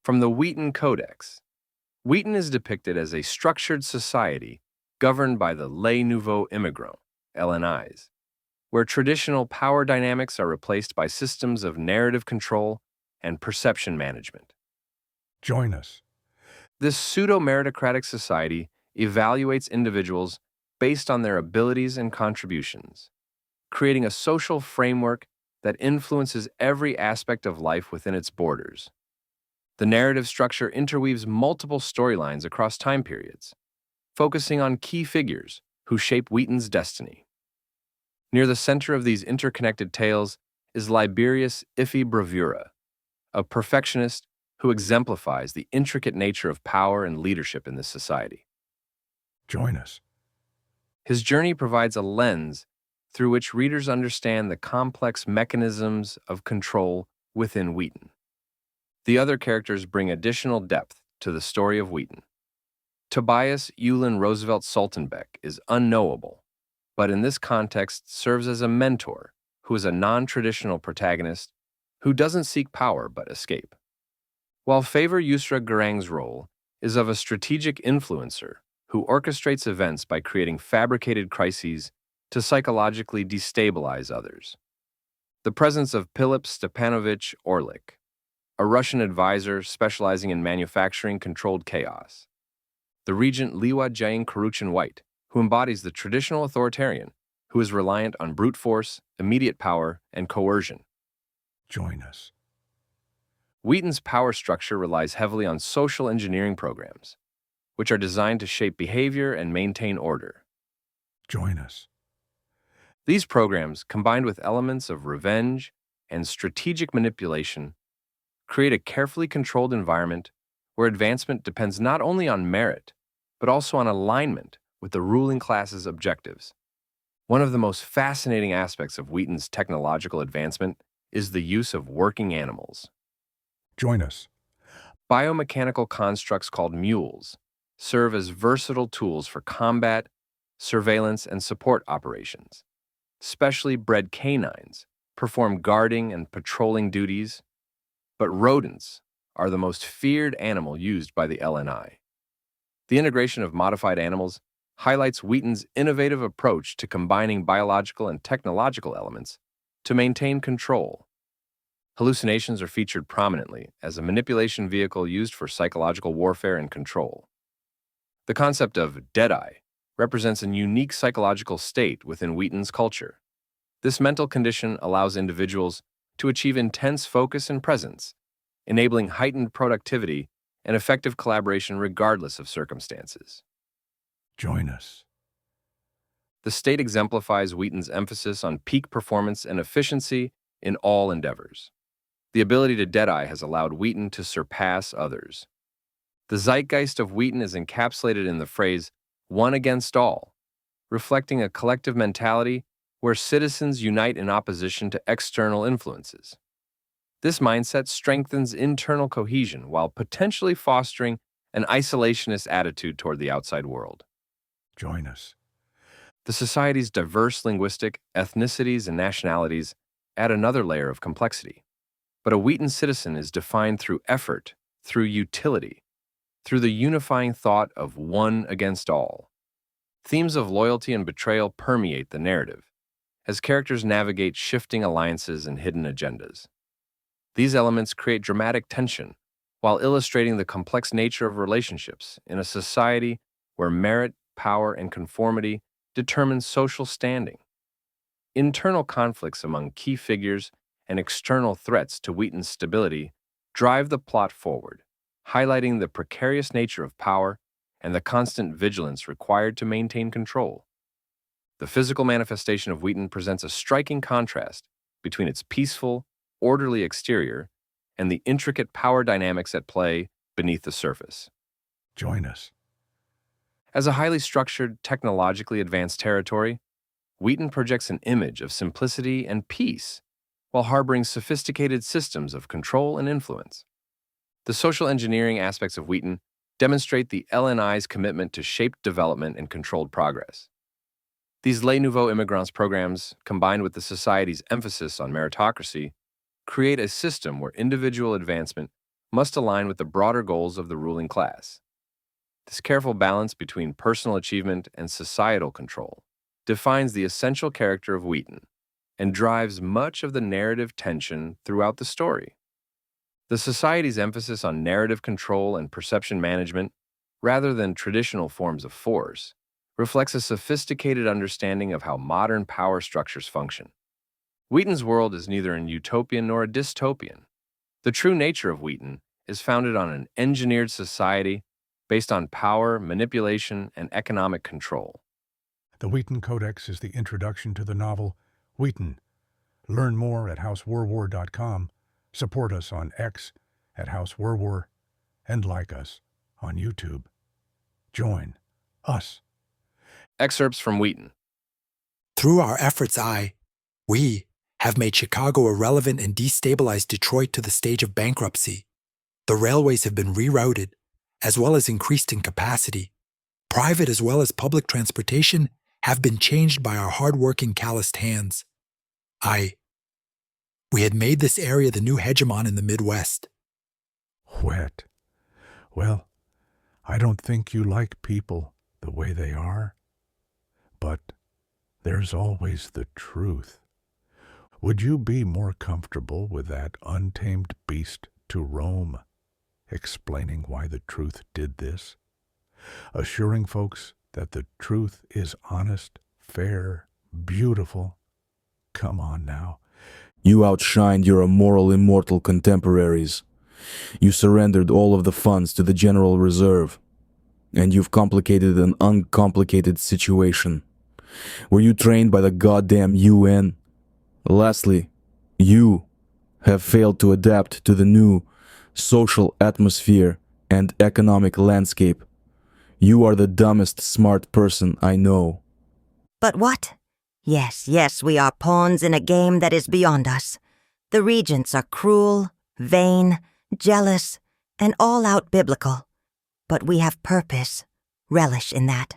From the Wheaton Codex, Wheaton is depicted as a structured society governed by the Les Nouveaux Immigrants, LNIs, where traditional power dynamics are replaced by systems of narrative control and perception management. Join us. This pseudo-meritocratic society evaluates individuals based on their abilities and contributions, creating a social framework that influences every aspect of life within its borders. The narrative structure interweaves multiple storylines across time periods, focusing on key figures who shape Wheaton's destiny. Near the center of these interconnected tales is Liberius Iffy Bravura, a perfectionist who exemplifies the intricate nature of power and leadership in this society. Join us. His journey provides a lens through which readers understand the complex mechanisms of control within Wheaton. The other characters bring additional depth to the story of Wheaton. Tobias Eulen Roosevelt Sultenbeck is unknowable, but in this context serves as a mentor who is a non-traditional protagonist who doesn't seek power but escape. While Favor Yusra Garang's role is of a strategic influencer who orchestrates events by creating fabricated crises to psychologically destabilize others. The presence of Pilip Stepanovich Orlik, a Russian advisor specializing in manufacturing controlled chaos. The regent Liwa Jain Karuchin White, who embodies the traditional authoritarian, who is reliant on brute force, immediate power, and coercion. Join us. Wheaton's power structure relies heavily on social engineering programs, which are designed to shape behavior and maintain order. Join us. These programs, combined with elements of revenge and strategic manipulation, create a carefully controlled environment where advancement depends not only on merit, but also on alignment with the ruling class's objectives. One of the most fascinating aspects of Wheaton's technological advancement is the use of working animals. Join us. Biomechanical constructs called mules serve as versatile tools for combat, surveillance, and support operations. Specially bred canines perform guarding and patrolling duties, but rodents are the most feared animal used by the LNI. The integration of modified animals highlights Wheaton's innovative approach to combining biological and technological elements to maintain control. Hallucinations are featured prominently as a manipulation vehicle used for psychological warfare and control. The concept of Deadeye represents a unique psychological state within Wheaton's culture. This mental condition allows individuals to achieve intense focus and presence, enabling heightened productivity and effective collaboration regardless of circumstances. Join us. The state exemplifies Wheaton's emphasis on peak performance and efficiency in all endeavors. The ability to Deadeye has allowed Wheaton to surpass others. The zeitgeist of Wheaton is encapsulated in the phrase, "one against all," reflecting a collective mentality where citizens unite in opposition to external influences. This mindset strengthens internal cohesion while potentially fostering an isolationist attitude toward the outside world. Join us. The society's diverse linguistic, ethnicities, and nationalities add another layer of complexity. But a Wheaton citizen is defined through effort, through utility, through the unifying thought of one against all. Themes of loyalty and betrayal permeate the narrative as characters navigate shifting alliances and hidden agendas. These elements create dramatic tension while illustrating the complex nature of relationships in a society where merit, power, and conformity determine social standing. Internal conflicts among key figures and external threats to Wheaton's stability drive the plot forward, highlighting the precarious nature of power and the constant vigilance required to maintain control. The physical manifestation of Wheaton presents a striking contrast between its peaceful, orderly exterior and the intricate power dynamics at play beneath the surface. Join us. As a highly structured, technologically advanced territory, Wheaton projects an image of simplicity and peace while harboring sophisticated systems of control and influence. The social engineering aspects of Wheaton demonstrate the LNI's commitment to shaped development and controlled progress. These Les Nouveaux Immigrants programs, combined with the society's emphasis on meritocracy, create a system where individual advancement must align with the broader goals of the ruling class. This careful balance between personal achievement and societal control defines the essential character of Wheaton and drives much of the narrative tension throughout the story. The society's emphasis on narrative control and perception management, rather than traditional forms of force, reflects a sophisticated understanding of how modern power structures function. Wheaton's world is neither an utopian nor a dystopian. The true nature of Wheaton is founded on an engineered society based on power, manipulation, and economic control. The Wheaton Codex is the introduction to the novel Wheaton. Learn more at housewarwar.com, support us on X at housewarwar, and like us on YouTube. Join us. Excerpts from Wheaton. Through our efforts, we have made Chicago irrelevant and destabilized Detroit to the stage of bankruptcy. The railways have been rerouted, as well as increased in capacity. Private as well as public transportation have been changed by our hard-working, calloused hands. We had made this area the new hegemon in the Midwest. Wet. Well, I don't think you like people the way they are, but there's always the truth. Would you be more comfortable with that untamed beast to roam, explaining why the truth did this, assuring folks that the truth is honest, fair, beautiful? Come on now. You outshined your immoral, immortal contemporaries. You surrendered all of the funds to the General Reserve, and you've complicated an uncomplicated situation. Were you trained by the goddamn UN? Lastly, you have failed to adapt to the new social atmosphere and economic landscape. You are the dumbest smart person I know. But what? Yes, we are pawns in a game that is beyond us. The regents are cruel, vain, jealous, and all out biblical. But we have purpose, relish in that.